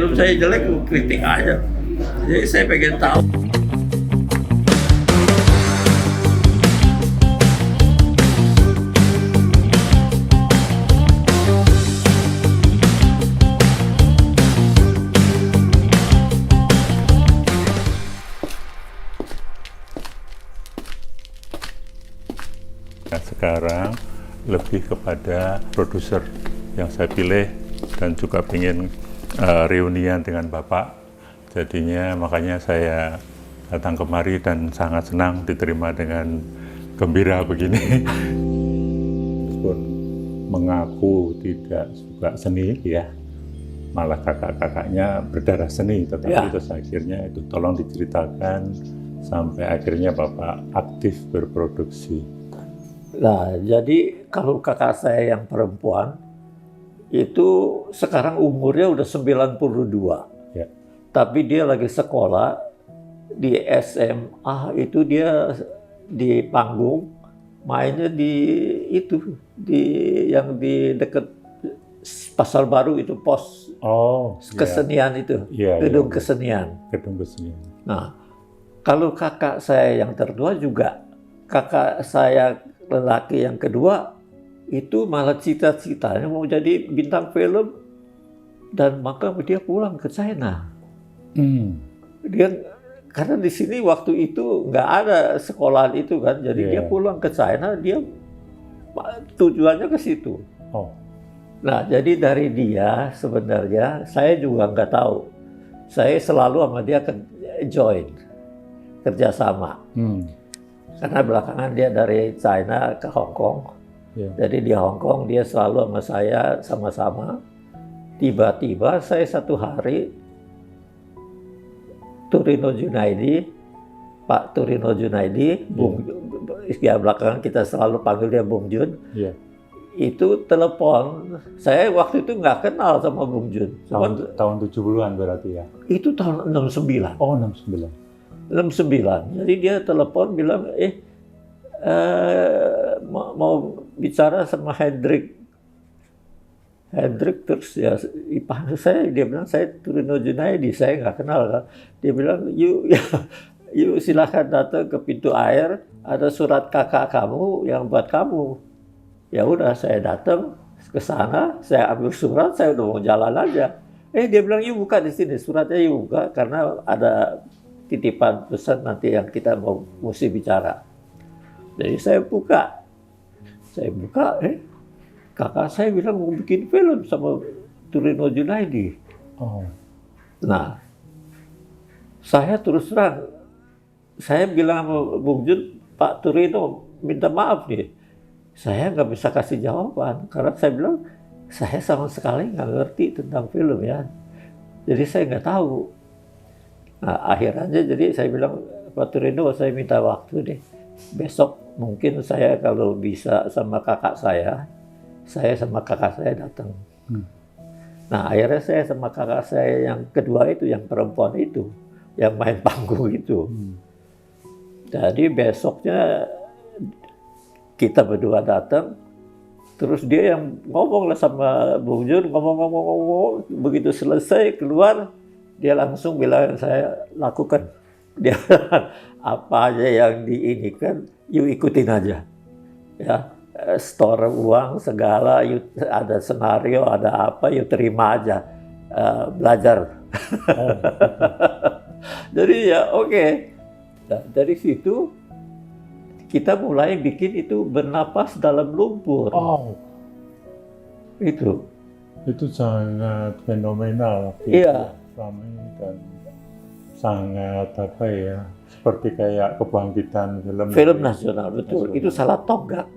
film saya jelek, lu kritik aja. Jadi saya pengen tahu. Nah, sekarang lebih kepada produser yang saya pilih dan juga ingin reunian dengan Bapak. Jadinya makanya saya datang kemari dan sangat senang diterima dengan gembira begini. Meskipun mengaku tidak suka seni ya, malah kakak-kakaknya berdarah seni, tetapi Ya. terus akhirnya itu tolong diceritakan sampai akhirnya Bapak aktif berproduksi. Nah, jadi kalau kakak saya yang perempuan, itu sekarang umurnya udah 92. Ya. Tapi dia lagi sekolah di SMA, itu dia di panggung, mainnya di itu, yang di dekat Pasar Baru itu, pos Oh, kesenian itu, Iya, gedung iya. kesenian. Gedung kesenian. Nah, kalau kakak saya yang tertua juga, kakak saya lelaki yang kedua, itu malah cita-citanya mau jadi bintang film, dan maka dia pulang ke China. Dia, karena di sini waktu itu nggak ada sekolahan itu kan, jadi Iya. dia pulang ke China, dia tujuannya ke situ. Oh, Nah, jadi dari dia sebenarnya saya juga nggak tahu. Saya selalu sama dia join, kerjasama. Karena belakangan dia dari China ke Hong Kong. iya. Jadi di Hong Kong dia selalu sama saya sama-sama. Tiba-tiba saya satu hari, Turino Junaidi, Pak Turino Junaidi, ya belakangan kita selalu panggil dia Bung Jun. Iya. Itu telepon, saya waktu itu nggak kenal sama Bung Jun. Tahun 70-an berarti ya? Itu tahun 69. Oh, 69. 69. Jadi dia telepon bilang, mau bicara sama Hendrik. Hendrik terus ya, saya, dia bilang saya Turino Junaidi, saya nggak kenal kan. Dia bilang, yuk silakan datang ke pintu air, ada surat kakak kamu yang buat kamu. Ya udah, saya datang ke sana, saya ambil surat, saya udah mau jalan aja. Dia bilang, yuk buka di sini, suratnya yuk buka, karena ada titipan pesan nanti yang kita mesti bicara. Jadi saya buka, kakak saya bilang mau bikin film sama Turino Junaidi. Oh. Nah, saya terus terang, saya bilang sama Bung Jun, Pak Turino minta maaf nih, saya nggak bisa kasih jawaban, karena saya bilang, saya sama sekali nggak ngerti tentang film ya. Jadi saya nggak tahu. Nah, akhirnya jadi saya bilang, Pak Turino, saya minta waktu deh. Besok mungkin saya kalau bisa sama kakak saya sama kakak saya datang. Nah, akhirnya saya sama kakak saya yang kedua itu, yang perempuan itu, yang main panggung itu. Jadi besoknya kita berdua datang, terus dia yang ngomong lah sama Bung Jun, ngomong, begitu selesai keluar, dia langsung bilang, saya lakukan. Dia apa aja yang diinikan, yuk ikutin aja. Ya, store uang segala, yuk, ada senario, ada apa, yuk terima aja, belajar. Jadi ya oke. Nah, dari situ kita mulai bikin itu Bernapas Dalam Lumpur. Oh. Itu sangat fenomenal. Iya. Ramai dan sangat apa ya, seperti kayak kebangkitan film nasional, betul. Itu salah tonggak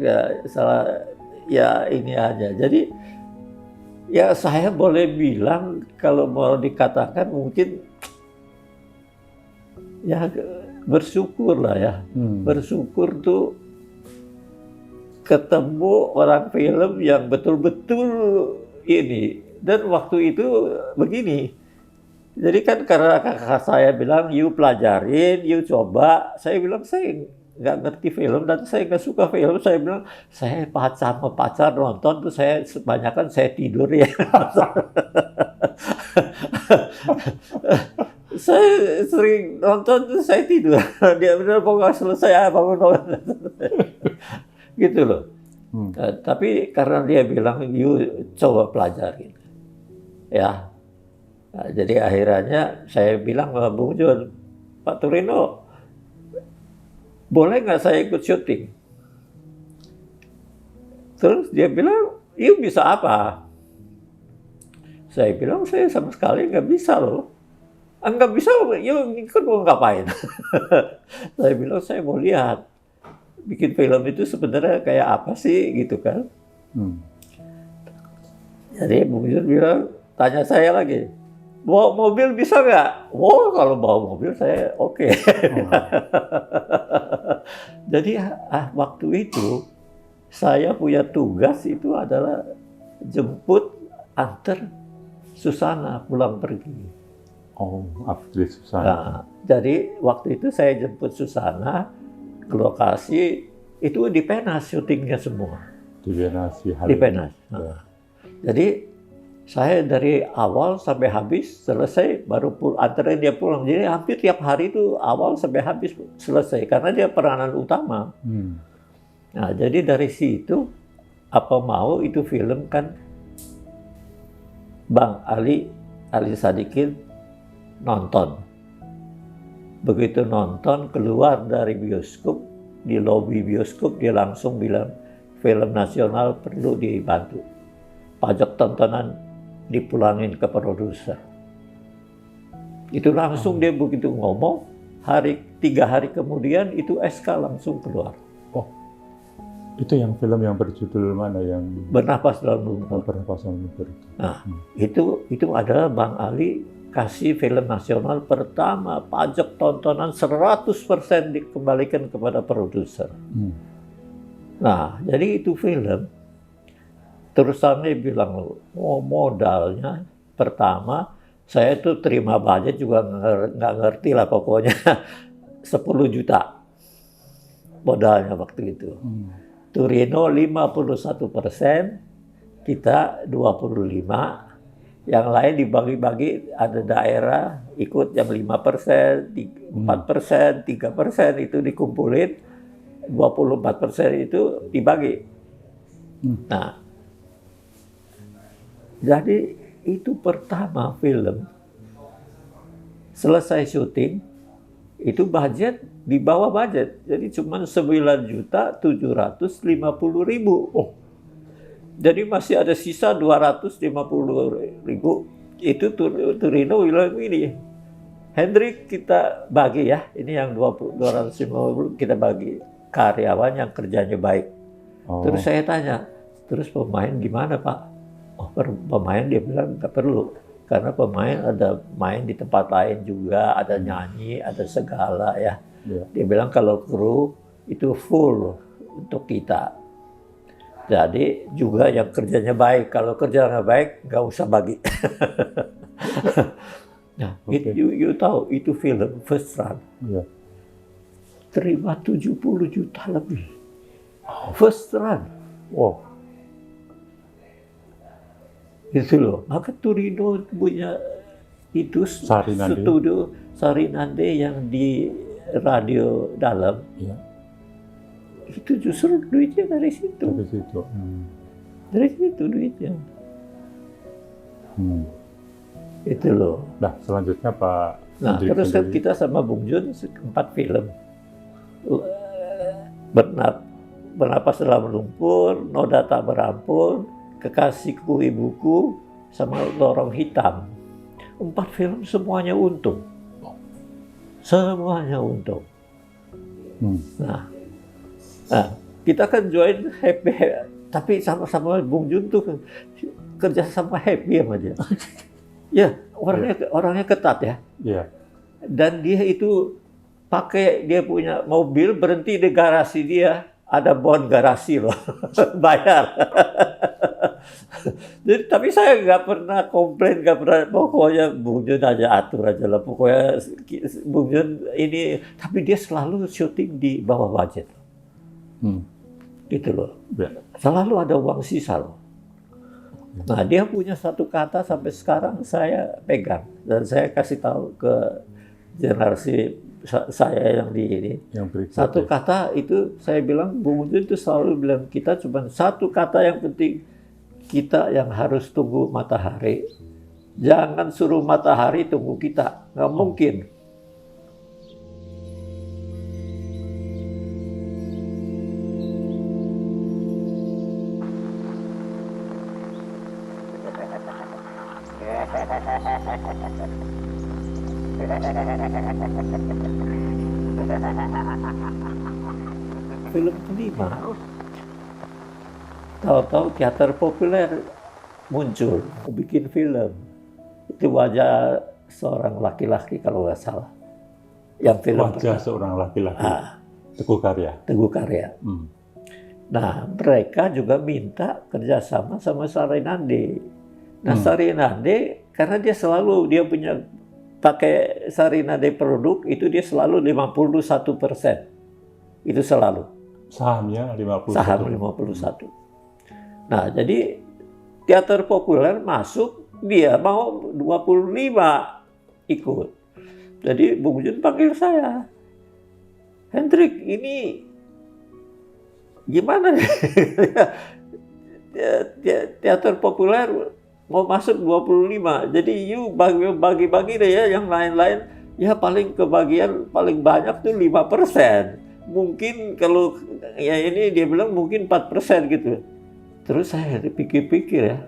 ya ini aja. Jadi ya saya boleh bilang, kalau mau dikatakan mungkin ya bersyukur lah ya. Bersyukur tuh ketemu orang film yang betul-betul ini. Dan waktu itu begini, jadi kan karena kakak saya bilang, yuk pelajarin, yuk coba. Saya bilang, saya nggak ngerti film dan saya nggak suka film. Saya bilang, saya pacar nonton tuh saya kebanyakan saya tidur ya. Saya sering nonton tuh saya tidur. Dia benar pokoknya selesai bangun nonton. Gitu loh. Tapi karena dia bilang, you coba pelajari. Ya. Nah, jadi akhirnya saya bilang sama Bung Jun, Pak Turino, boleh nggak saya ikut syuting? Terus dia bilang, you bisa apa? Saya bilang, saya sama sekali nggak bisa loh. Nggak bisa, you ikut mau ngapain? Saya bilang, saya mau lihat. Bikin film itu sebenarnya kayak apa sih, gitu kan. Jadi Bung Jun bilang, tanya saya lagi, bawa mobil bisa nggak? Oh, kalau bawa mobil saya oke. Jadi waktu itu, saya punya tugas itu adalah jemput, antar Susana pulang pergi. Oh, aktris Susana. Nah, jadi waktu itu saya jemput Susana ke lokasi, itu di Penas syutingnya semua. Di Penas. Di Penas. Nah, jadi saya dari awal sampai habis selesai baru anterin dia pulang. Jadi hampir tiap hari itu awal sampai habis selesai karena dia peranan utama. Nah, jadi dari situ apa mau itu film kan Bang Ali Sadikin nonton. Begitu nonton keluar dari bioskop, di lobi bioskop dia langsung bilang film nasional perlu dibantu. Pajak tontonan dipulangin ke produser. Itu langsung dia begitu ngomong, 3 hari kemudian itu SK langsung keluar. Oh, itu yang film yang berjudul mana yang Bernapas dalam Lumpur. Bernapas dalam Lumpur. Nah, itu adalah Bang Ali kasih film nasional pertama, pajak tontonan 100% dikembalikan kepada produser. Nah, jadi itu film. Terus kami bilang, modalnya pertama, saya tuh terima budget juga nggak ngerti lah pokoknya, 10 juta modalnya waktu itu. Turino 51%, kita 25%, yang lain dibagi-bagi, ada daerah ikut yang 5%, 4%, 3% itu dikumpulin, 24% itu dibagi. Nah, jadi itu pertama film. Selesai syuting, itu budget di bawah budget. Jadi cuma 9.750.000. Oh. Jadi masih ada sisa 250.000. Itu Turino bilang ini, Hendrik kita bagi ya, ini yang 250 kita bagi karyawan yang kerjanya baik. Terus saya tanya, terus pemain gimana Pak? Oh, pemain dia bilang nggak perlu. Karena pemain ada main di tempat lain juga, ada nyanyi, ada segala ya. Dia bilang kalau kru itu full untuk kita. Jadi juga yang kerjanya baik. Kalau kerja nggak baik, nggak usah bagi. Nah, you tahu itu film First Run. Terima 70 juta lebih. First Run. Wow. Itu loh. Maka Turino punya itu studio Sarinande yang di radio dalam. Itu justru duitnya dari situ. Dari situ duitnya. Itu loh. Nah, selanjutnya Pak. Nah, terus kan kita sama Bung Jun 4 film. Bernapas dalam lumpur, Noda Tak Berampun, Kekasihku Ibuku, sama Lorong Hitam. 4 film semuanya untung. Semuanya untung. Nah, kita kan join happy, tapi sama-sama Bung Jun tuh kerja sama happy sama dia. Ya, orangnya ketat ya. Dan dia itu dia punya mobil berhenti di garasi dia, ada bon garasi loh, bayar. Jadi, tapi saya nggak pernah komplain, nggak pernah, pokoknya Bung Jun aja atur aja lah, pokoknya Bung Jun ini, tapi dia selalu syuting di bawah budget. Gitu loh. Selalu ada uang sisa loh. Nah, dia punya satu kata sampai sekarang saya pegang dan saya kasih tahu ke generasi saya yang di ini. Yang berikut. Satu kata itu saya bilang, Bung Jun itu selalu bilang kita cuma satu kata yang penting, kita yang harus tunggu matahari. Jangan suruh matahari tunggu kita, nggak mungkin. Film kelima, tahu-tahu teater populer muncul, bikin film. Itu wajah seorang laki-laki kalau nggak salah. Yang film Wajah seorang laki-laki. Ah, Teguh Karya. Teguh Karya. Nah, mereka juga minta kerjasama sama Sarinande. Nah, Sarinande karena dia punya pakai Sarinande produk itu dia selalu 51%. Itu selalu. Sahamnya 51. Saham 51. Nah, jadi teater populer masuk, dia mau 25 ikut. Jadi Bung Jun panggil saya, Hendrik, ini gimana nih? Teater populer mau masuk 25, jadi you bagi-bagi deh ya, yang lain-lain ya paling kebagian paling banyak tuh 5%. Mungkin kalau ya ini dia bilang mungkin 4% gitu. Terus saya pikir-pikir ya,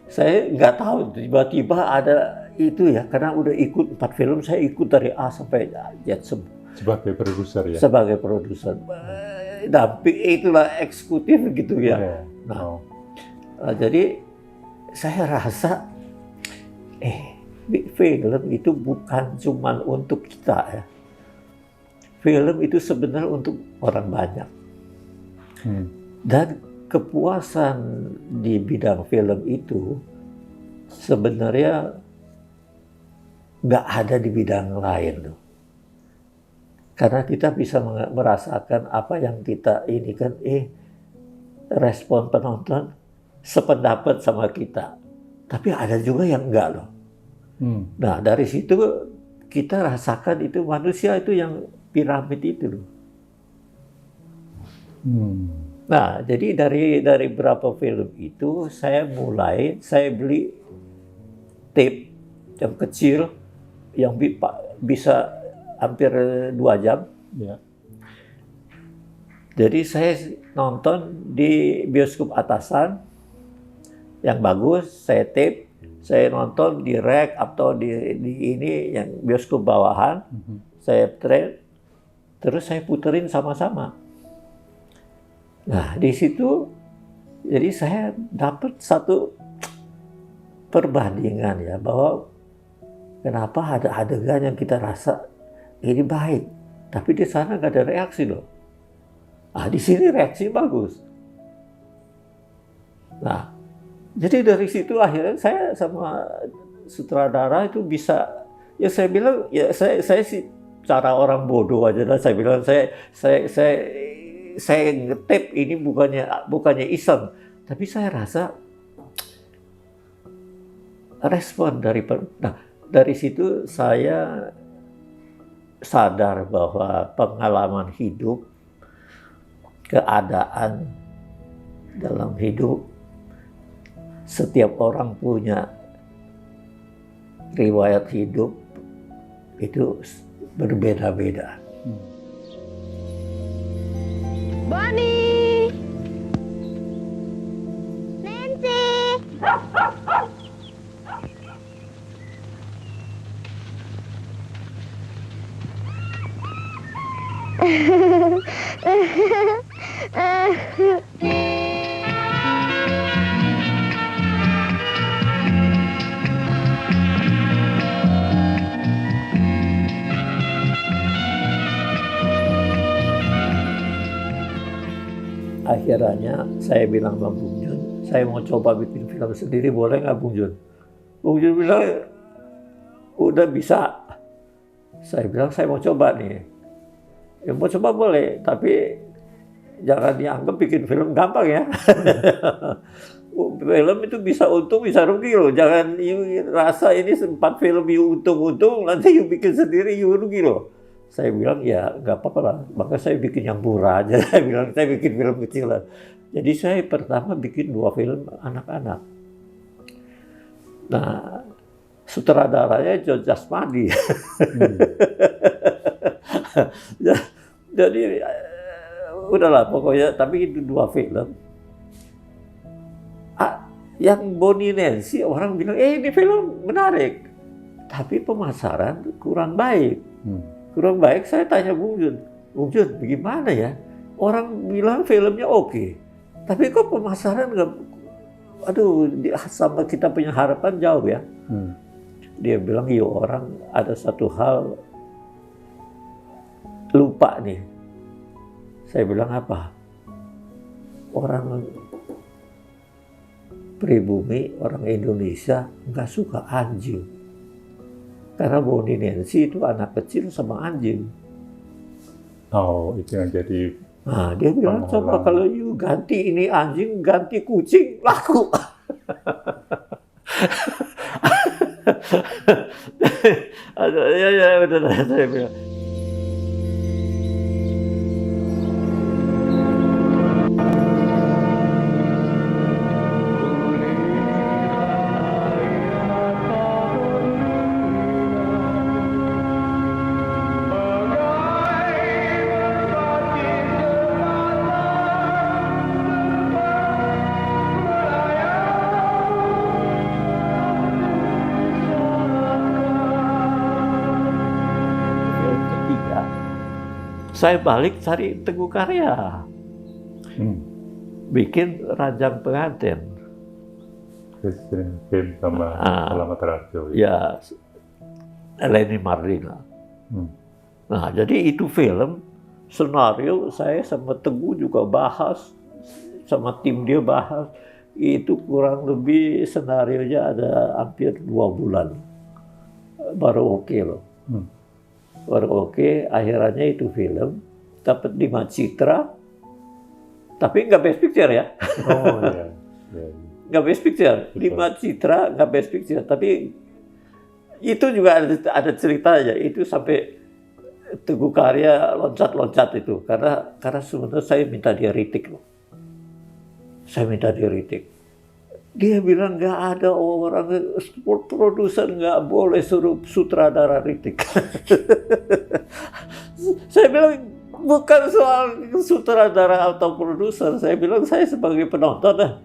saya nggak tahu tiba-tiba ada itu ya, karena udah ikut 4 film, saya ikut dari A sampai Z semua. Sebagai produser ya? Sebagai produser. Damping itulah eksekutif gitu ya. Nah, jadi saya rasa film itu bukan cuma untuk kita ya. Film itu sebenarnya untuk orang banyak. Dan kepuasan di bidang film itu sebenarnya nggak ada di bidang lain loh. Karena kita bisa merasakan apa yang kita ini kan, respon penonton sependapat sama kita. Tapi ada juga yang enggak loh. Nah, dari situ kita rasakan itu manusia itu yang piramid itu loh. Nah, jadi dari berapa film itu saya beli tape yang kecil yang bisa hampir 2 jam. Ya. Jadi saya nonton di bioskop atasan yang bagus, saya tape, saya nonton di rek atau di ini yang bioskop bawahan, saya trade, terus saya puterin sama-sama. Nah, di situ jadi saya dapat satu perbandingan ya, bahwa kenapa ada adegan yang kita rasa ini baik, tapi di sana nggak ada reaksi loh. Di sini reaksi bagus. Nah, jadi dari situ akhirnya saya sama sutradara itu bisa, ya saya bilang ya saya sih cara orang bodoh aja lah, saya bilang saya ngetep ini bukannya iseng, tapi saya rasa respon dari situ saya sadar bahwa pengalaman hidup, keadaan dalam hidup, setiap orang punya riwayat hidup itu berbeda-beda. Bonnie! Nancy! Akhirnya saya bilang sama Bung Jun, saya mau coba bikin film sendiri, boleh nggak Bung Jun? Bung Jun bilang, udah bisa. Saya bilang, saya mau coba nih. Ya mau coba boleh, tapi jangan dianggap bikin film gampang ya. film itu bisa untung bisa rugi loh. Jangan you rasa ini 4 film you untung-untung, nanti you bikin sendiri you rugi loh. Saya bilang ya nggak apa-apa lah, maka saya bikin yang murah aja. Saya bilang saya bikin film kecilan. Jadi saya pertama bikin 2 film anak-anak. Nah, sutradaranya John Jasmadi. Jadi udahlah pokoknya, tapi itu 2 film. Yang Bonnie Nancy orang bilang, ini film menarik, tapi pemasaran kurang baik. Kurang baik. Saya tanya Bung Jun, bagaimana ya? Orang bilang filmnya oke, tapi kok pemasaran nggak? Aduh, sama kita punya harapan jauh ya. Dia bilang, iya orang ada satu hal lupa nih. Saya bilang apa? Orang pribumi, orang Indonesia nggak suka anjing. Karena Bonnie Nancy itu anak kecil sama anjing. Oh, itu yang jadi. Nah, dia bilang, coba kalau you ganti ini anjing, ganti kucing, laku. Ya, udah saya bilang. Saya balik cari Teguh Karya, bikin Ranjang Pengantin. Film sama Selamat Radio. Ya, Eleni Mardina. Nah, jadi itu film, senario saya sama Teguh juga bahas, sama tim dia bahas. Itu kurang lebih senarionya ada hampir 2 bulan, baru oke loh. Baru oke, akhirnya itu film dapat 5 Citra, tapi nggak Best Picture ya. Oh iya. Nggak Best Picture, 5 Citra nggak Best Picture, tapi itu juga ada ceritanya. Itu sampai Teguh Karya loncat-loncat itu, karena sebenarnya saya minta dia retake loh. Saya minta dia retake. Dia bilang nggak ada orang produser nggak boleh suruh sutradara retake. Saya bilang bukan soal sutradara atau produser. Saya bilang saya sebagai penonton lah.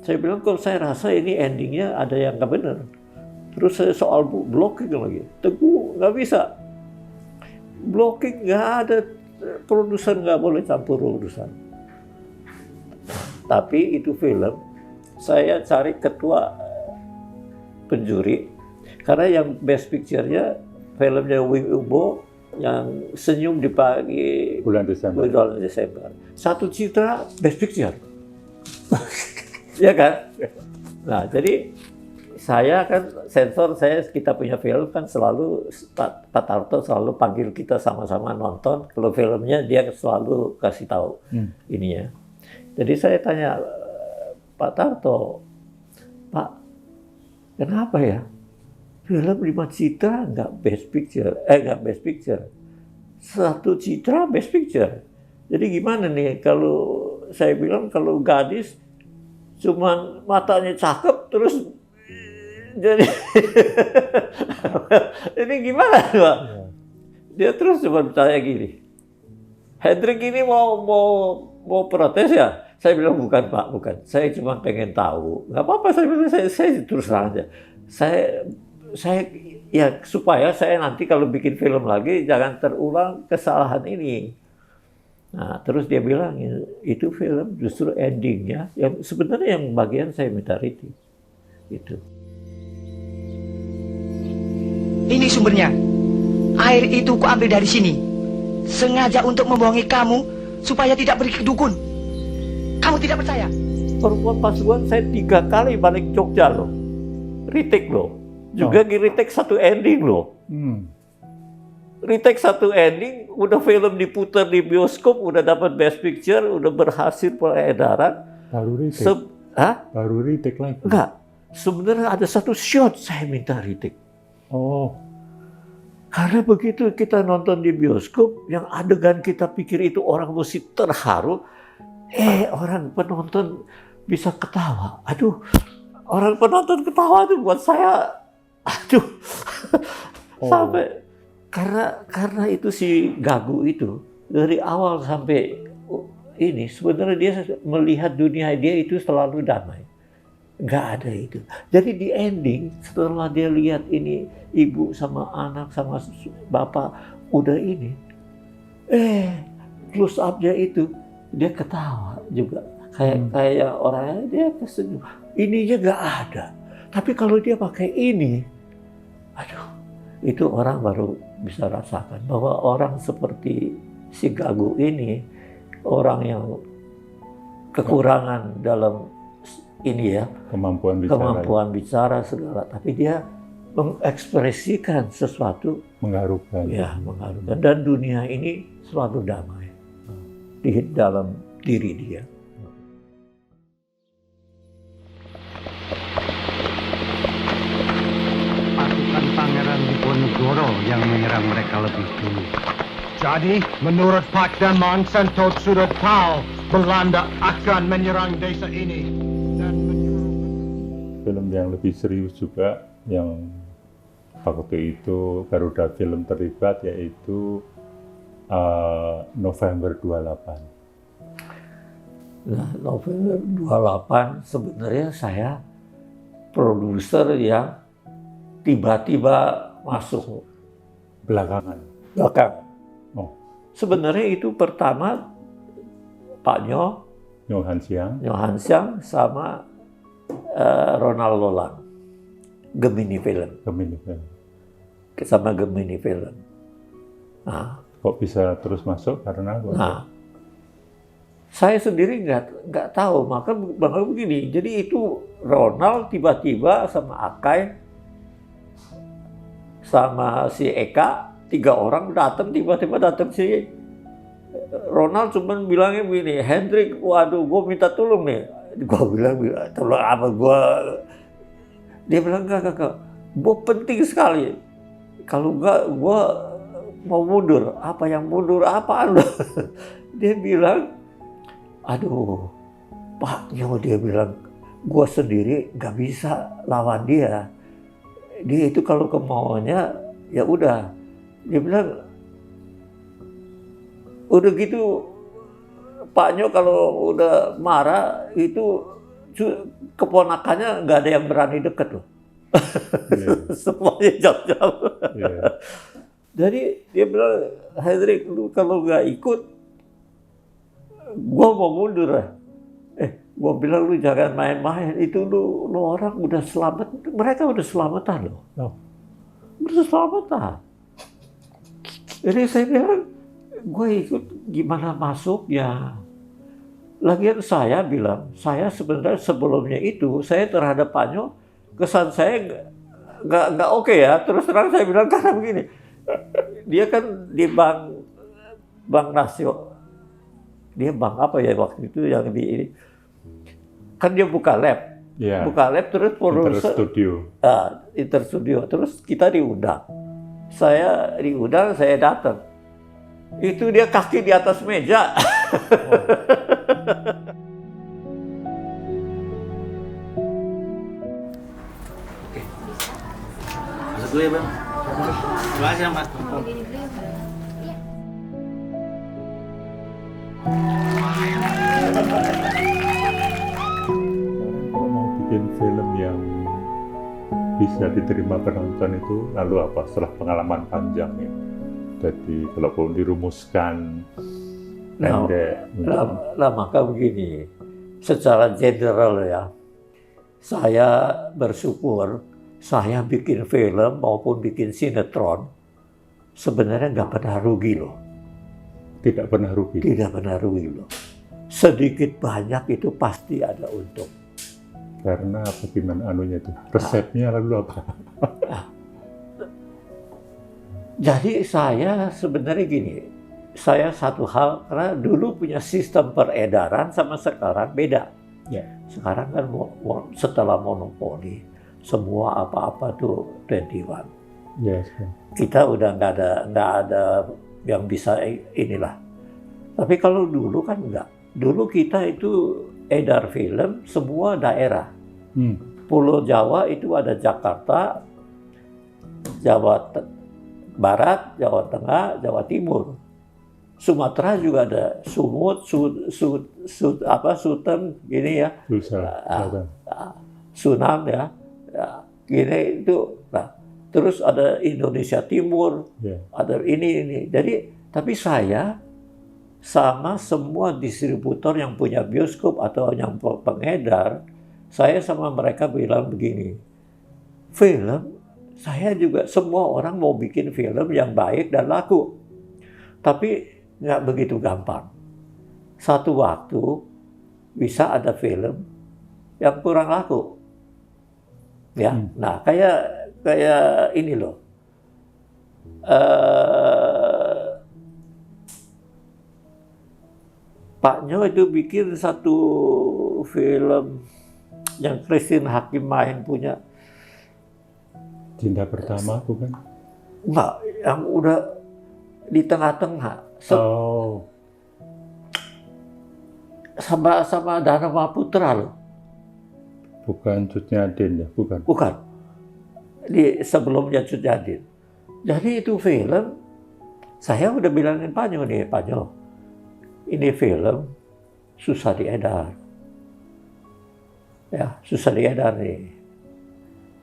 Saya bilang kalau saya rasa ini endingnya ada yang nggak benar. Terus saya soal blocking lagi. Teguh nggak bisa. Blocking nggak ada, produser nggak boleh campur urusan. Tapi itu film. Saya cari ketua penjuri, karena yang Best Picture-nya filmnya Wing Ubo yang Senyum di Pagi bulan Desember. 1 Citra Best Picture. Ya kan? Nah, jadi saya kan sensor, kita punya film kan selalu Pak Tarto selalu panggil kita sama-sama nonton. Kalau filmnya dia selalu kasih tahu ininya. Jadi saya tanya Pak Tarto, Pak, kenapa ya film 5 Citra nggak Best Picture, nggak Best Picture, 1 Citra Best Picture. Jadi gimana nih kalau saya bilang kalau gadis cuman matanya cakep terus jadi ini gimana Pak? Dia terus cuma bertanya gini, Hendrik ini mau protes ya? Saya bilang bukan Pak, bukan. Saya cuma pengen tahu. Nggak apa-apa, saya bilang saya terus terang aja. Saya ya supaya saya nanti kalau bikin film lagi jangan terulang kesalahan ini. Nah, terus dia bilang itu film justru endingnya yang sebenarnya yang bagian saya minta rating. Itu. Ini sumbernya. Air itu kuambil dari sini. Sengaja untuk membohongi kamu supaya tidak pergi ke dukun. Kamu tidak percaya? Perempuan Pasuruan saya 3 kali balik Jogja loh. Retake loh. Juga retake 1 ending loh. Retake 1 ending, udah film diputar di bioskop, udah dapat Best Picture, udah berhasil peredaran. Lalu retake? Hah? Baru retake lagi? Enggak. Sebenarnya ada satu shot saya minta retake. Oh, Karena begitu kita nonton di bioskop, yang adegan kita pikir itu orang mesti terharu, orang penonton bisa ketawa. Aduh, orang penonton ketawa itu buat saya, aduh, sampai karena itu si Gagu itu dari awal sampai ini sebenarnya dia melihat dunia dia itu selalu damai. Nggak ada itu. Jadi di ending setelah dia lihat ini ibu sama anak sama bapak udah ini, close up-nya itu dia ketawa juga kayak orangnya dia tersenyum. Ininya nggak ada. Tapi kalau dia pakai ini, aduh, itu orang baru bisa rasakan bahwa orang seperti si Gagu ini orang yang kekurangan dalam ini ya, kemampuan bicara segala, tapi dia mengekspresikan sesuatu mengharukan. Ya, mengharukan. Dan dunia ini selalu damai di dalam diri dia. Pasukan Pangeran Diponegoro yang menyerang mereka lebih dulu. Jadi, menurut fakta Monsanto sudah tahu Belanda akan menyerang desa ini. Film yang lebih serius juga yang waktu itu Garuda Film terlibat yaitu November 28. Nah, November 28 sebenarnya saya produser yang tiba-tiba masuk Belakangan. Oh, Sebenarnya itu pertama Pak Johan Siang sama Ronald Lolang, Gemini Film. Sama Gemini Film. Nah, kok bisa terus masuk karena apa? Nah, saya sendiri nggak tahu, maka begini. Jadi itu Ronald tiba-tiba sama Akai sama si Eka, 3 orang datang, tiba-tiba datang si Ronald cuman bilangnya begini, Hendrik, waduh, gue minta tolong nih. Gue bilang, tolong apa gue? Dia bilang, enggak, gue penting sekali. Kalau enggak, gue mau mundur. Apa yang mundur, apaan lo? Dia bilang, aduh, Pak Nyo, dia bilang, gue sendiri nggak bisa lawan dia. Dia itu kalau kemauannya, ya udah. Dia bilang, udah gitu, Pak Nyo kalau udah marah itu keponakannya nggak ada yang berani deket loh. Yeah. Semuanya jam-jam. Yeah. Jadi dia bilang, Hendrik, lu kalau nggak ikut, gua mau mundur lah. Gua bilang lu jangan main-main. Itu lu orang udah selamat, mereka udah selamatan loh. Oh. Udah selamatan. Jadi saya bilang, gue ikut gimana masuknya. Lagian saya bilang, saya sebenarnya sebelumnya itu, saya terhadap Pak Nyo, kesan saya nggak oke ya. Terus terang saya bilang karena begini, dia kan di Bank Nasio, dia bank apa ya waktu itu yang di ini, kan dia buka lab, buka lab terus Interstudio, terus kita diundang. Saya diundang, saya datang. Itu dia kaki di atas meja. Oke. Masuk dulu ya, Bang. Terima kasih, Mas. Kalau mau bikin film yang bisa diterima penonton itu lalu apa setelah pengalaman panjang ini? Jadi kalau perlu dirumuskan pendek. Nah, maka begini, secara general ya, saya bersyukur saya bikin film maupun bikin sinetron sebenarnya nggak pernah rugi loh. Tidak pernah rugi? Tidak pernah rugi loh. Sedikit banyak itu pasti ada untung. Karena apa gimana anunya itu? Resepnya lalu apa? Jadi saya sebenarnya gini, saya satu hal, karena dulu punya sistem peredaran sama sekarang beda. Ya. Sekarang kan setelah monopoli, semua apa-apa tuh 21. Yes. Kita udah nggak ada yang bisa inilah. Tapi kalau dulu kan enggak. Dulu kita itu edar film semua daerah. Pulau Jawa itu ada Jakarta, Jawa Barat, Jawa Tengah, Jawa Timur. Sumatera juga ada Sumut, Sultan gini ya. Sunan ya. Gini itu. Nah, terus ada Indonesia Timur, ada ini. Jadi, tapi saya sama semua distributor yang punya bioskop atau yang pengedar, saya sama mereka bilang begini, film, saya juga semua orang mau bikin film yang baik dan laku. Tapi nggak begitu gampang. Satu waktu bisa ada film yang kurang laku. Ya, nah kayak ini loh. Pak Nyo itu bikin satu film yang Christine Hakim main punya. Cinta Pertama bukan? Enggak, yang udah di tengah-tengah. Sama Dharma Putra loh. Bukan Cut Nyadin ya, bukan? Bukan. Sebelumnya Cut Nyadin. Jadi itu film, saya udah bilangin Pak Nyo nih, Pak Nyo, ini film susah diedar. Ya, susah diedar nih.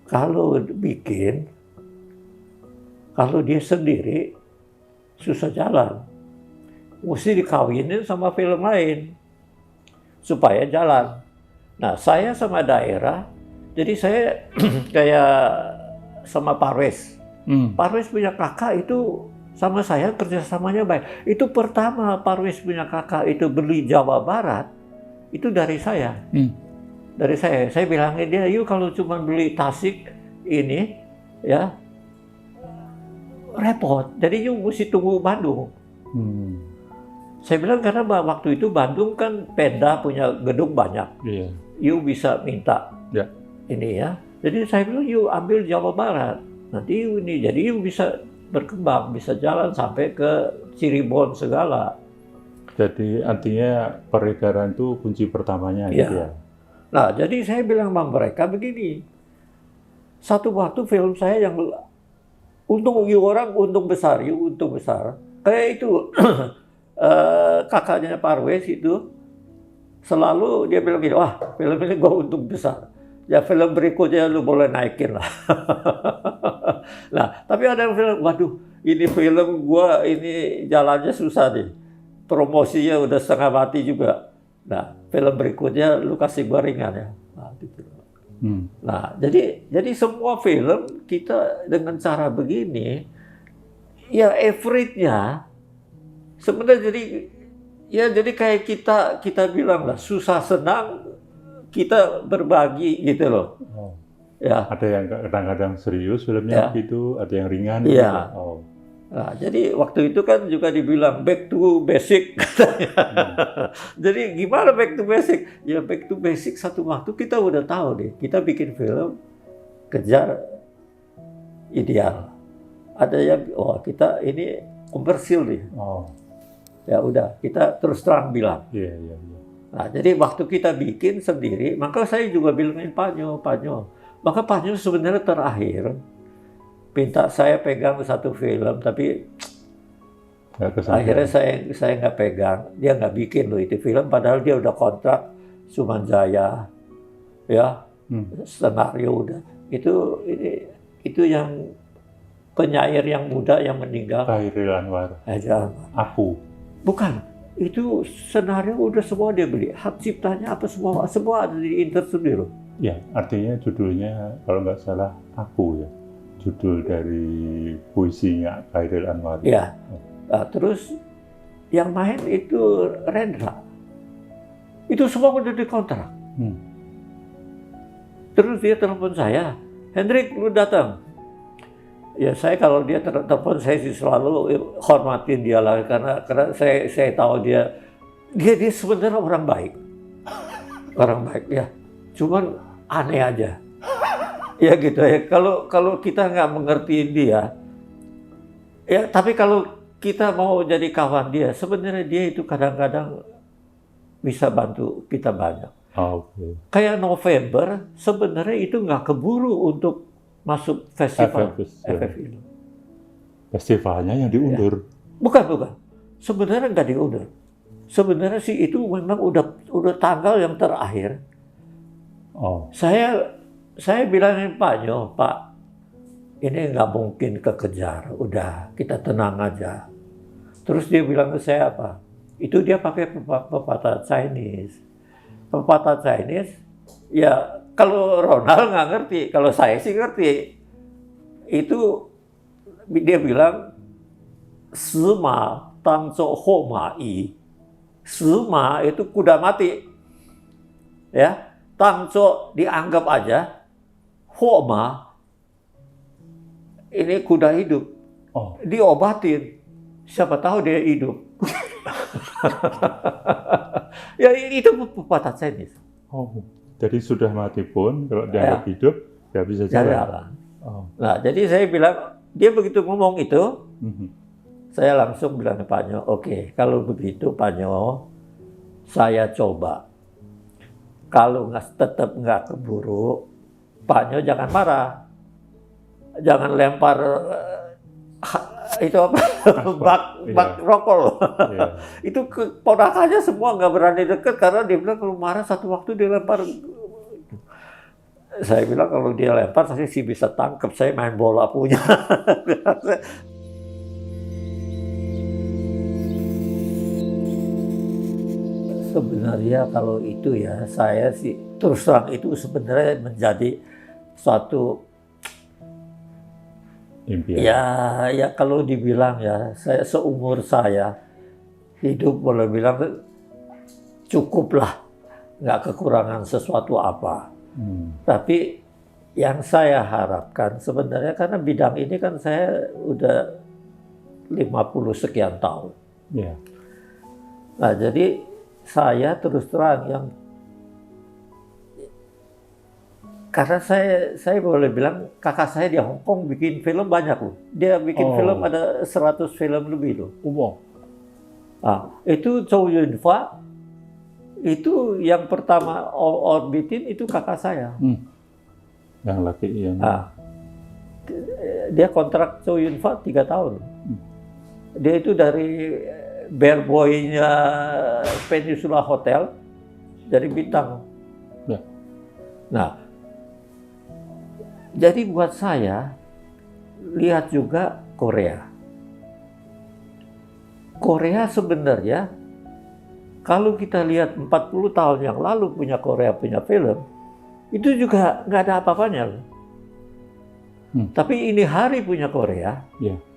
Kalau bikin, kalau dia sendiri, susah jalan. Mesti dikawinin sama film lain, supaya jalan. Nah, saya sama daerah, jadi saya kayak sama Parwes. Parwes punya kakak itu sama saya kerjasamanya baik. Itu pertama Parwes punya kakak itu beli Jawa Barat, itu dari saya. Dari saya bilangin dia, yuk kalau cuma beli Tasik ini, ya repot. Jadi yuk mesti tunggu Bandung. Saya bilang karena waktu itu Bandung kan Pemda punya gedung banyak. Iya. You bisa minta ini ya. Jadi saya bilang you ambil Jawa Barat. Nanti you ini, jadi you bisa berkembang, bisa jalan sampai ke Cirebon segala. Jadi artinya peredaran itu kunci pertamanya gitu ya. Nah, jadi saya bilang sama mereka begini. Satu waktu film saya yang untung besar. Kayak itu kakaknya Parwes itu selalu dia bilang gini, wah film ini gua untung besar. Ya film berikutnya lu boleh naikin lah. Nah, tapi ada film, waduh ini film gua ini jalannya susah nih. Promosinya udah setengah mati juga. Nah, film berikutnya lu kasih gua ringan ya. Nah, gitu. Nah, jadi semua film kita dengan cara begini, ya average-nya sebenarnya jadi kayak kita bilang lah, susah senang kita berbagi gitu loh. Ya. Ada yang kadang-kadang serius filmnya gitu, ada yang ringan. Iya. Gitu. Nah, jadi waktu itu kan juga dibilang back to basic katanya. Jadi gimana back to basic? Ya back to basic satu waktu kita udah tahu deh, kita bikin film kejar ideal. Ada yang kita ini komersil nih. Ya udah, kita terus terang bilang. Iya. Nah, jadi waktu kita bikin sendiri, maka saya juga bilangin Pak Nyo. Maka Pak Nyo sebenarnya terakhir minta saya pegang satu film, tapi akhirnya saya nggak pegang. Dia nggak bikin loh itu film, padahal dia udah kontrak Sumanjaya, ya skenario udah. Itu yang penyair yang muda yang meninggal. Khairil Anwar. Aku. Bukan. Itu senario udah semua dia beli, hak ciptanya apa semua ada di interstudio loh. Ya, artinya judulnya kalau nggak salah Aku ya, judul dari puisinya Khairil Anwar. Ya, nah, terus yang main itu Rendra, itu semua udah dikontrak. Terus dia telepon saya, Hendrik lu datang. Ya saya kalau dia telepon saya sih selalu hormatin dia lah karena saya tahu dia sebenarnya orang baik. orang baik ya. Cuman aneh aja. Ya gitu ya. Kalau kita nggak mengertiin dia, ya tapi kalau kita mau jadi kawan dia, sebenarnya dia itu kadang-kadang bisa bantu kita banyak. Oke. Kayak November, sebenarnya itu nggak keburu untuk masuk festival FF itu. Festivalnya yang diundur. Bukan. Sebenarnya nggak diundur. Sebenarnya sih itu memang udah tanggal yang terakhir. Oh. Saya bilangin Pak Nyo, Pak, ini nggak mungkin kekejar. Udah, kita tenang aja. Terus dia bilang ke saya apa? Itu dia pakai pepatah Chinese. Pepatah Chinese, ya kalau Ronald nggak ngerti, kalau saya sih ngerti. Itu dia bilang, Sima tangco ho ma yi. Sima itu kuda mati. Ya, tangco dianggap aja, ho ma ini kuda hidup. Oh. Diobatin. Siapa tahu dia hidup. Ya itu pepatah Chinese. Oh. Jadi sudah mati pun kalau dianggap hidup, nggak bisa jalan. Oh. Nah, jadi saya bilang, dia begitu ngomong itu, saya langsung bilang ke Pak Nyo, oke, kalau begitu Pak Nyo, saya coba. Kalau tetap nggak keburu, Pak Nyo jangan marah. Jangan lempar itu apa? bak rokok loh. Yeah. Itu ponakannya semua nggak berani deket karena dia bilang kalau marah satu waktu dia lempar. Saya bilang kalau dia lempar saya sih bisa tangkap, saya main bola punya. Sebenarnya kalau itu ya saya sih terus terang itu sebenarnya menjadi suatu Impian. ya kalau dibilang ya saya seumur saya hidup boleh bilang cukup lah, nggak kekurangan sesuatu apa. Tapi yang saya harapkan sebenarnya karena bidang ini kan saya udah 50 sekian tahun. Yeah. Nah jadi saya terus terang yang karena saya boleh bilang kakak saya di Hong Kong bikin film banyak loh. Dia bikin film ada 100 film lebih loh. Wow. Ah, itu Chow Yun Fat itu yang pertama orbitin itu kakak saya. Yang laki yang. Dia kontrak Chow Yun Fat 3 tahun. Dia itu dari bellboy-nya Peninsula Hotel dari bintang. Ya. Nah, jadi buat saya lihat juga Korea. Korea sebenarnya kalau kita lihat 40 tahun yang lalu punya Korea punya film, itu juga nggak ada apa-apanya. Tapi ini hari punya Korea,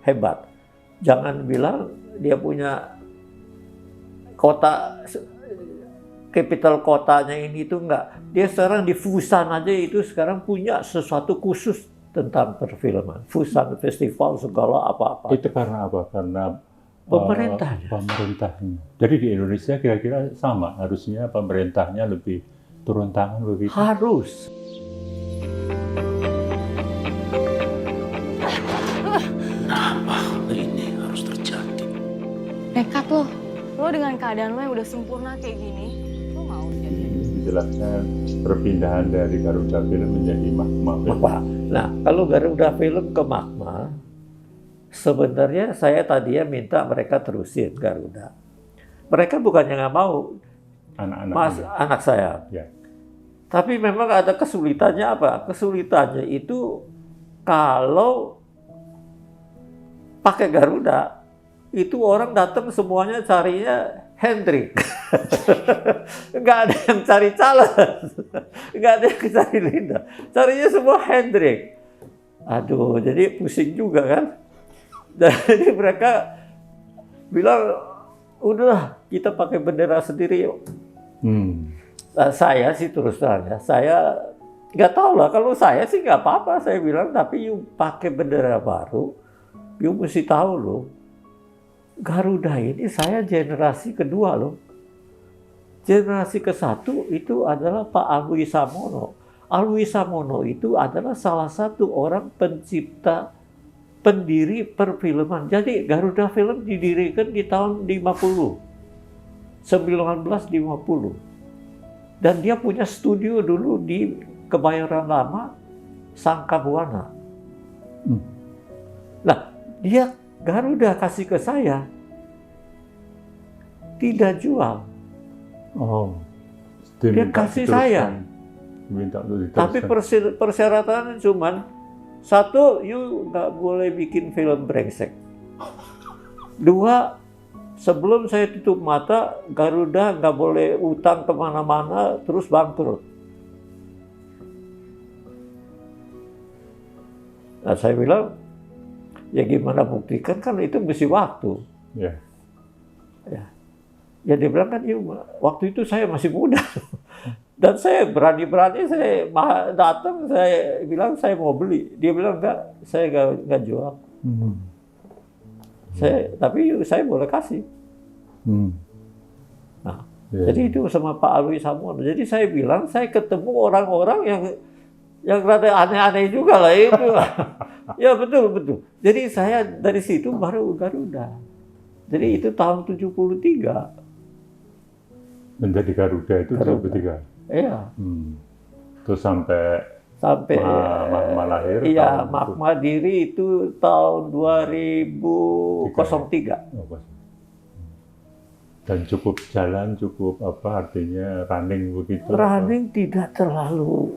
hebat. Jangan bilang dia punya kota, capital kotanya ini itu enggak. Dia sekarang di Busan aja itu sekarang punya sesuatu khusus tentang perfilman. Busan Festival segala apa-apa. Itu karena apa? Karena pemerintahnya. Pemerintahnya. Jadi di Indonesia kira-kira sama. Harusnya pemerintahnya lebih turun tangan begitu. Harus. Kenapa ini harus terjadi? Nekat lo dengan keadaan lo yang udah sempurna kayak gini, lo mau jadi? Dijelaskan perpindahan dari Garuda Film menjadi Magma Film. Nah, kalau Garuda Film ke Magma, sebenarnya saya tadinya minta mereka terusin Garuda. Mereka bukannya nggak mau, anak saya. Ya. Tapi memang ada kesulitannya apa? Kesulitannya itu kalau pakai Garuda, itu orang datang semuanya carinya Hendrik. Nggak ada yang cari Charles. Nggak ada yang cari Linda. Carinya semua Hendrik. Aduh, jadi pusing juga kan. Jadi mereka bilang, udah kita pakai bendera sendiri yuk. Nah, saya sih terus terang ya, saya nggak tahu lah. Kalau saya sih nggak apa-apa, saya bilang. Tapi you pakai bendera baru, you mesti tahu loh. Garuda ini saya generasi kedua loh. Generasi ke-1 itu adalah Pak Alwi Samono. Alwi Samono itu adalah salah satu orang pencipta, pendiri perfilman. Jadi Garuda Film didirikan di tahun 1950. Dan dia punya studio dulu di Kebayoran Lama, Sangkabuana. Nah, dia Garuda kasih ke saya, tidak jual. Oh, Dia kasih saya. Minta untuk Tapi diteruskan. persyaratannya cuman satu, you nggak boleh bikin film brengsek. Dua, sebelum saya tutup mata, Garuda nggak boleh utang kemana-mana terus bangkrut. Nah, saya bilang, ya gimana buktikan, kan itu mesti waktu. Ya. Ya dia bilang kan, waktu itu saya masih muda. Dan saya berani-berani, saya datang, saya bilang saya mau beli. Dia bilang enggak, saya nggak jual. Tapi saya boleh kasih. Nah, jadi itu sama Pak Alwi Samono. Jadi saya bilang, saya ketemu orang-orang yang rada aneh-aneh juga lah itu. Ya betul. Jadi saya dari situ baru Garuda. Jadi itu tahun 73. Menjadi Garuda itu 73. Iya. Terus sampai Magma lahir. Iya, Magma diri itu tahun 2003. Dan cukup jalan, cukup apa artinya running begitu? Running tidak terlalu.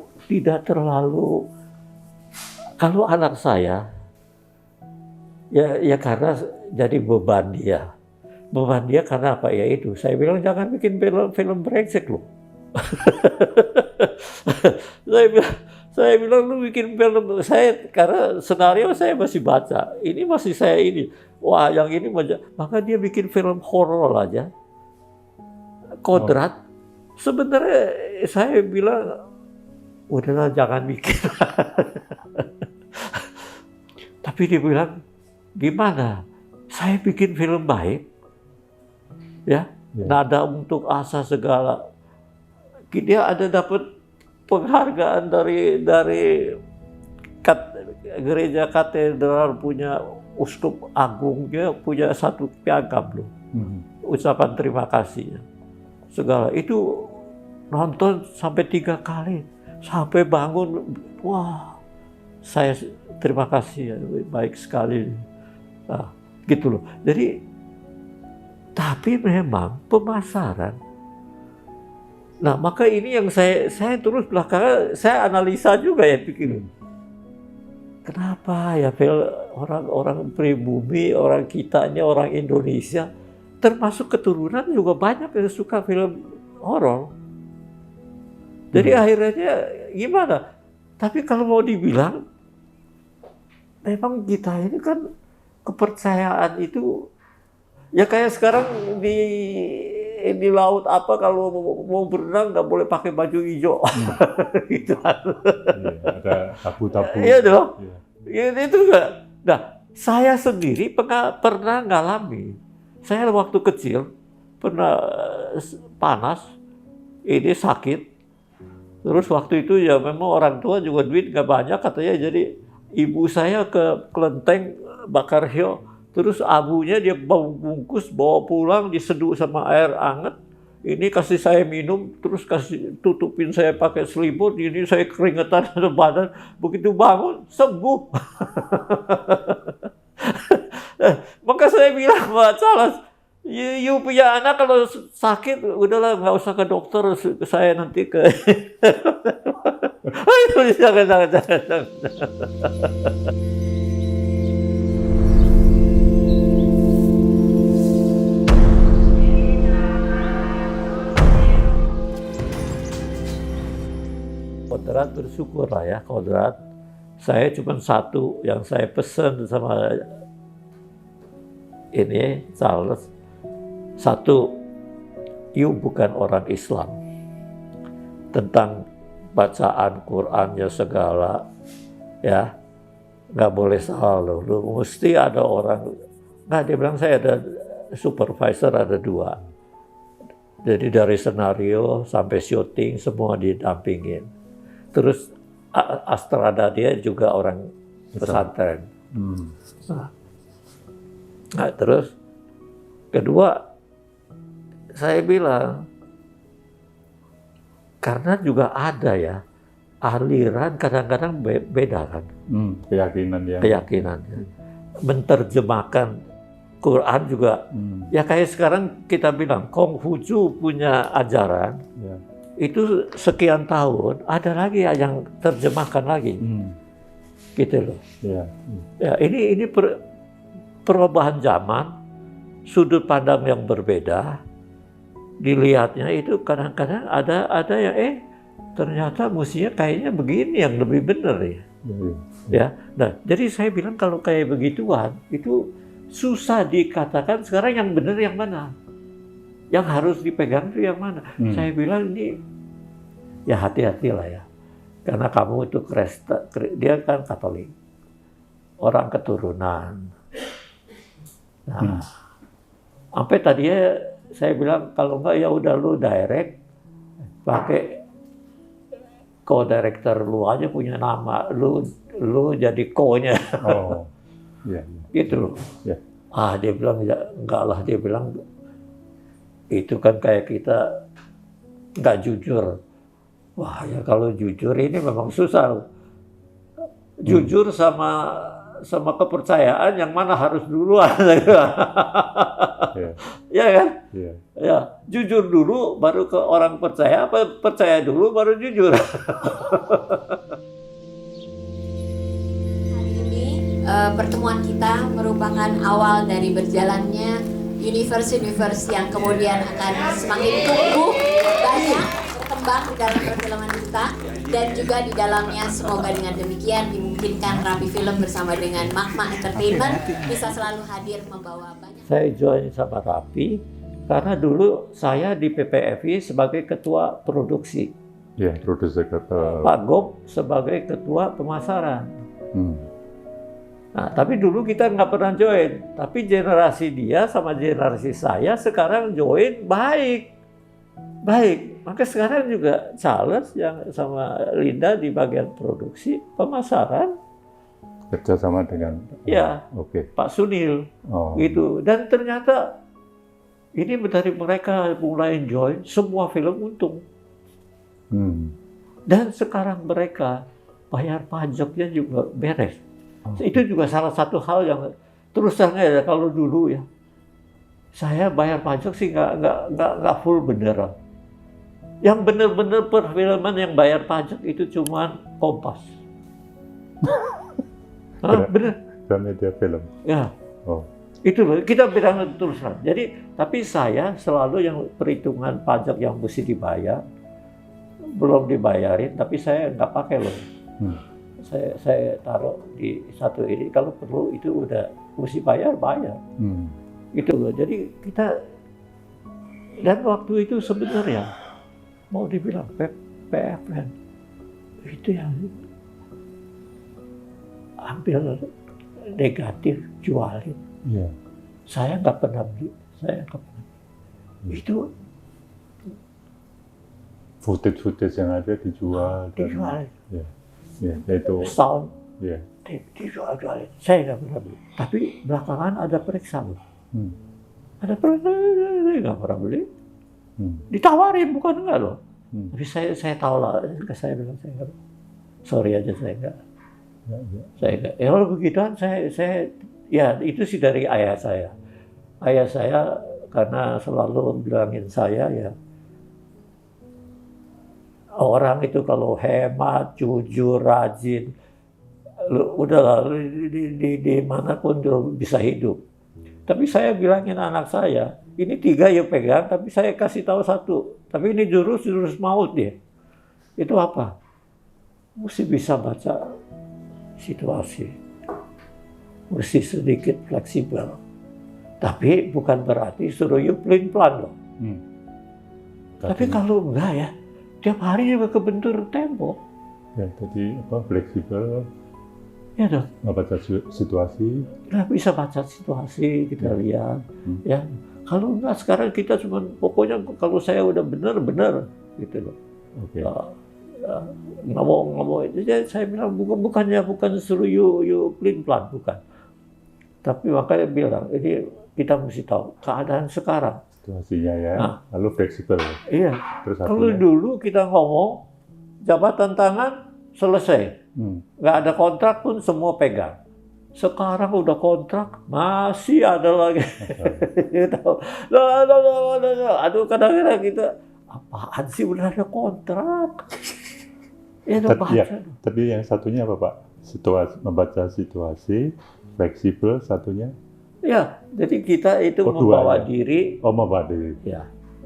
Kalau anak saya, ya karena jadi beban dia. Beban dia karena apa ya itu? Saya bilang jangan bikin film brengsek loh. saya bilang lu bikin film, karena skenario saya masih baca. Ini masih saya ini. Wah, yang ini maka dia bikin film horor aja. Kodrat. Sebenarnya saya bilang udahlah jangan bikin. Tapi dia bilang gimana? Saya bikin film baik. Ya, nada untuk asa segala. Dia ada dapat penghargaan dari gereja katedral, punya uskup agungnya, punya satu piagam loh. Ucapan terima kasih segala. Itu nonton sampai 3 kali, sampai bangun. Wah, saya terima kasih ya, baik sekali. Nah, gitu loh. Jadi tapi memang pemasaran. Nah, maka ini yang saya terus belakangan saya analisa juga ya, pikir. Kenapa ya orang pribumi, orang kitanya, orang Indonesia, termasuk keturunan juga banyak yang suka film horor. Jadi akhirnya gimana? Tapi kalau mau dibilang, memang kita ini kan kepercayaan itu. Ya kayak sekarang di laut apa kalau mau berenang nggak boleh pakai baju hijau. Gitu. Ada tabu-tabu. Iya dong. Ya, itu enggak. Nah, saya sendiri pernah ngalami. Saya waktu kecil pernah panas, ini sakit. Terus waktu itu ya memang orang tua juga duit nggak banyak katanya. Jadi ibu saya ke kelenteng bakar hiu. Terus abunya dia bungkus, bawa pulang, diseduh sama air hangat. Ini kasih saya minum, terus kasih tutupin saya pakai selimut. Ini saya keringetan di badan. Begitu bangun, sembuh. Maka saya bilang, Mbak Charles, you punya anak kalau sakit, udahlah nggak usah ke dokter, saya nanti ke... Jangan. Kodrat bersyukur lah ya, Kodrat. Saya cuma satu yang saya pesan sama ini Charles. Satu, you bukan orang Islam. Tentang bacaan Qurannya segala, ya nggak boleh salah loh. Lu mesti ada orang. Nah dia bilang saya ada supervisor ada 2. Jadi dari skenario sampai syuting semua didampingin. Terus Astrada dia juga orang pesantren. Nah, terus kedua saya bilang, karena juga ada ya aliran kadang-kadang beda kan keyakinannya. Menerjemahkan Quran juga ya kayak sekarang kita bilang Konghucu punya ajaran itu sekian tahun, ada lagi yang terjemahkan lagi gitu loh. Ya ini perubahan zaman, sudut pandang yang berbeda, dilihatnya itu kadang-kadang ada yang ternyata mestinya kayaknya begini yang lebih benar ya. Ya, nah jadi saya bilang kalau kayak begituan itu susah dikatakan sekarang yang benar yang mana, yang harus dipegang itu yang mana. Saya bilang ini ya hati-hatilah ya, karena kamu itu dia kan Katolik, orang keturunan. Nah, sampai tadinya saya bilang kalau enggak ya udah lu direct pakai co-director lu aja punya nama, lu jadi co-nya. Gitu loh. Dia bilang ya enggak lah, dia bilang itu kan kayak kita nggak jujur. Wah ya kalau jujur ini memang susah. Jujur sama kepercayaan yang mana harus duluan. Ya kan? Ya, jujur dulu baru ke orang percaya, apa percaya dulu baru jujur. Hari ini pertemuan kita merupakan awal dari berjalannya universe yang kemudian akan semakin tumbuh banyak berkembang di dalam perfilman kita, dan juga di dalamnya semoga dengan demikian dimungkinkan Rapi Film bersama dengan Magma Entertainment bisa selalu hadir membawa banyak. Saya join sama Rapi karena dulu saya di PPFI sebagai ketua produksi. Ya, produser Pak Gop sebagai ketua pemasaran. Nah, tapi dulu kita nggak pernah join. Tapi generasi dia sama generasi saya sekarang join baik. Maka sekarang juga Charles yang sama Linda di bagian produksi, pemasaran. Kerja sama dengan Pak Sunil. Gitu. Dan ternyata ini dari mereka mulai join, semua film untung. Dan sekarang mereka bayar pajaknya juga beres. Itu juga salah satu hal yang terus terang ya, kalau dulu ya saya bayar pajak sih nggak full beneran. Yang bener-bener perfilman yang bayar pajak itu cuma Kompas. Bener. Dan media film. Ya. Itu loh, kita bilang terus terang. Jadi, tapi saya selalu yang perhitungan pajak yang mesti dibayar belum dibayarin, tapi saya nggak pakai loh. Saya taruh di satu ini, kalau perlu itu udah mesti bayar. Itu loh. Jadi kita, dan waktu itu sebenarnya mau dibilang PFN itu yang ambil negatif jualin. Saya nggak pernah beli, Itu footage yang ada dijual. Dijual. Itu sound. Dijual. Saya nggak pernah beli. Tapi belakangan ada periksa loh. Ada periksa, saya nggak pernah beli. Ditawarin, bukan enggak loh. Tapi saya tahu lah, saya bilang saya enggak. Sorry aja saya enggak. Saya enggak. Ya kalau begituan saya ya itu sih dari ayah saya. Ayah saya karena selalu bilangin saya ya, orang itu kalau hemat, jujur, rajin, udahlah di manapun bisa hidup. Tapi saya bilangin anak saya, ini 3 ya pegang, tapi saya kasih tahu 1. Tapi ini jurus maut dia. Itu apa? Mesti bisa baca situasi. Mesti sedikit fleksibel. Tapi bukan berarti suruh you plan loh. Tapi kalau enggak ya, tiap hari juga kebentur tembok. Ya, jadi fleksibel. Ya dong. Nggak baca situasi. Nah, bisa baca situasi, kita lihat. Ya, Kalau enggak sekarang kita cuma pokoknya kalau saya udah benar gitu loh. Oke. Nggak mau. Jadi saya bilang bukan suruh you clean plan, bukan. Tapi makanya bilang ini kita mesti tahu keadaan sekarang. Situasinya ya, Nah. lalu fleksibel. Iya. Terus Kalau artinya, dulu kita ngomong jabatan tangan selesai, nggak ada kontrak pun semua pegang. Sekarang udah kontrak masih ada lagi. Gitu. Aduh kadang-kadang kita apaan sih udah ada kontrak? Ya, tapi yang satunya apa Pak? Membaca situasi, fleksibel satunya? Ya, jadi kita itu Dua, membawa ya? diri. Membawa diri.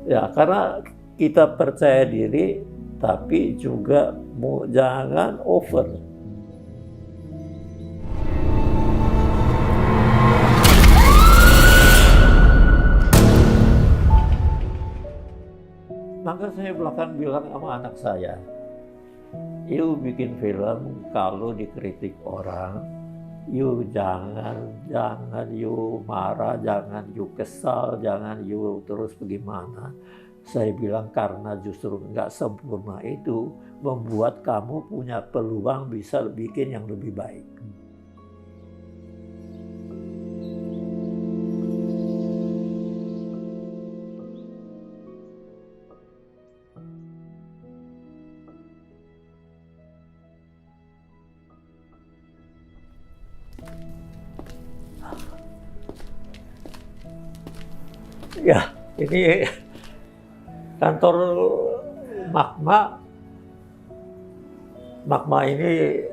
Ya, karena kita percaya diri, tapi juga jangan over. Maka saya belakang bilang sama anak saya, you bikin film kalau dikritik orang, you jangan you marah, jangan you kesal, jangan you terus bagaimana. Saya bilang karena justru nggak sempurna itu membuat kamu punya peluang bisa bikin yang lebih baik. Ya, ini kantor Magma ini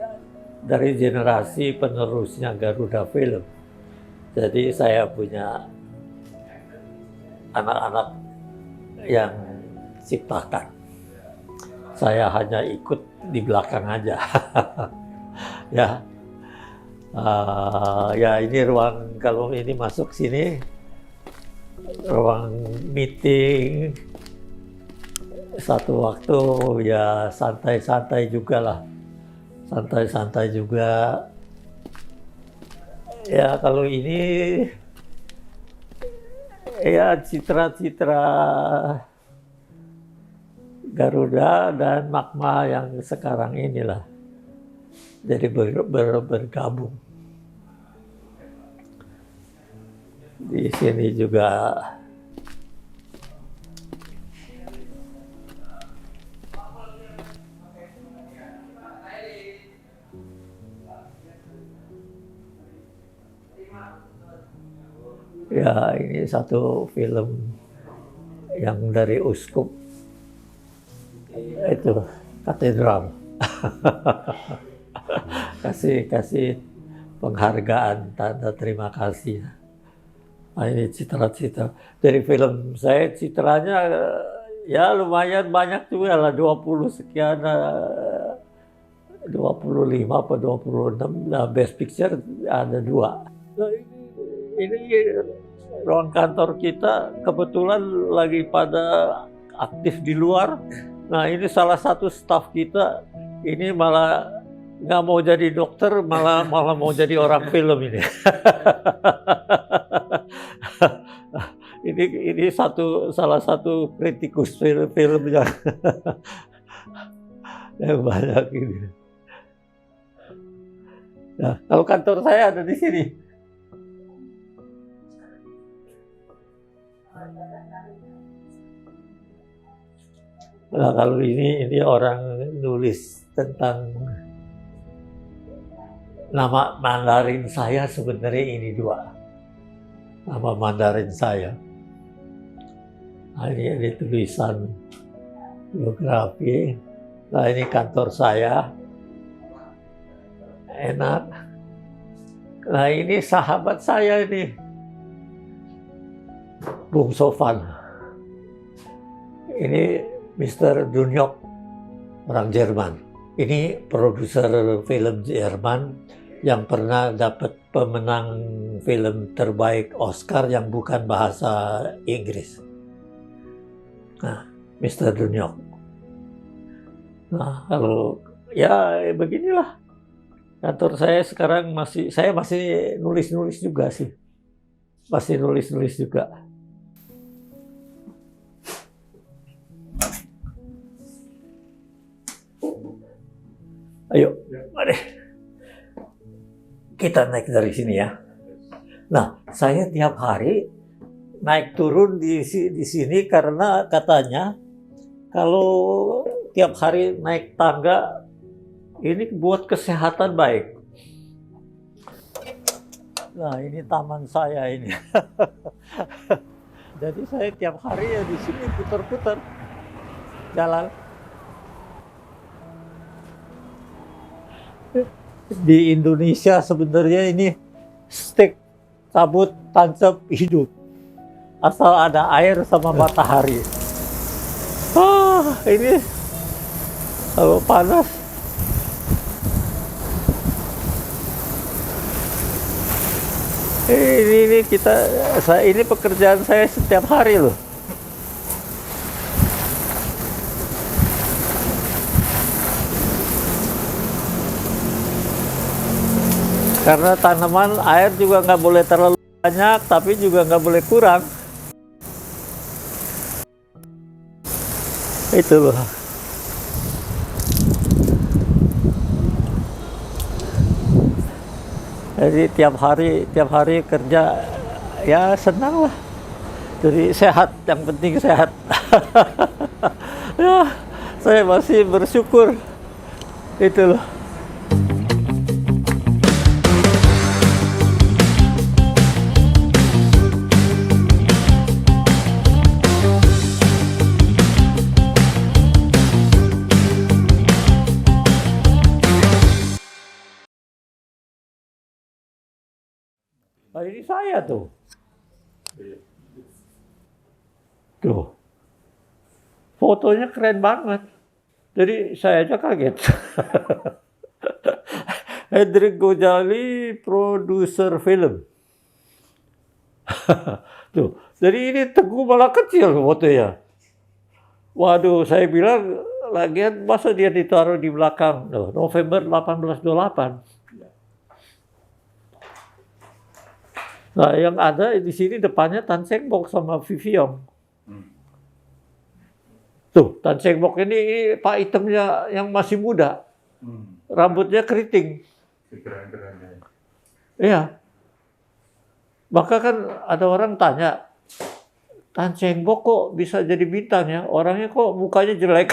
dari generasi penerusnya Garuda Film. Jadi saya punya anak-anak yang ciptakan. Saya hanya ikut di belakang aja. Ya, ya ini ruang, kalau ini masuk sini, ruang meeting. Satu waktu ya santai-santai juga lah. Santai-santai juga. Ya kalau ini ya citra-citra Garuda dan Magma yang sekarang inilah. Jadi bergabung. Di sini juga ya ini satu film yang dari Uskup itu Katedral. kasih penghargaan, tanda terima kasih. Nah, ini citra-citra dari film saya, citranya ya lumayan banyak juga lah, 20 sekian, 25 apa 26. Nah, Best Picture ada 2. Nah, ini ruang kantor kita kebetulan lagi pada aktif di luar. Nah, ini salah satu staf kita ini malah nggak mau jadi dokter, malah mau jadi orang film ini. ini salah satu kritikus film yang banyak ini. Nah, kalau kantor saya ada di sini. Nah, kalau ini orang nulis tentang nama Mandarin saya, sebenarnya ini 2. Nama Mandarin saya. Nah, ini tulisan biografi. Nah, ini kantor saya. Enak. Nah, ini sahabat saya ini. Bung Sofan. Ini Mr. Dunyok, orang Jerman. Ini produser film Jerman yang pernah dapat pemenang film terbaik Oscar yang bukan bahasa Inggris. Nah, Mr. Dunyok. Nah, kalau ya beginilah. Kantor saya sekarang saya masih nulis-nulis juga sih. Masih nulis-nulis juga. Ayo, mari. Kita naik dari sini ya. Nah, saya tiap hari naik turun di sini karena katanya kalau tiap hari naik tangga ini buat kesehatan baik. Nah, ini taman saya ini. Jadi saya tiap hari ya di sini putar-putar jalan. Di Indonesia sebenarnya ini steak cabut tancap hidup. Asal ada air sama matahari. Ini kalau panas. Ini pekerjaan saya setiap hari loh. Karena tanaman air juga nggak boleh terlalu banyak, tapi juga nggak boleh kurang. Itu loh. Jadi tiap hari kerja ya senang lah. Jadi sehat, yang penting sehat. Ya, saya masih bersyukur. Itu loh. Nah, ini saya tuh. Tuh. Fotonya keren banget. Jadi saya aja kaget. Hendrik Ghojali, produser film. Tuh. Jadi ini Teguh malah kecil fotonya. Waduh, saya bilang lagian masa dia ditaruh di belakang. Tuh, November 1828. Nah, yang ada di sini depannya Tan Seng Bok sama Viviong. Tuh, Tan Seng Bok ini Pak Itemnya yang masih muda. Rambutnya keriting. Keren-keren. Iya. Maka kan ada orang tanya, Tan Seng Bok kok bisa jadi bintang ya? Orangnya kok mukanya jelek.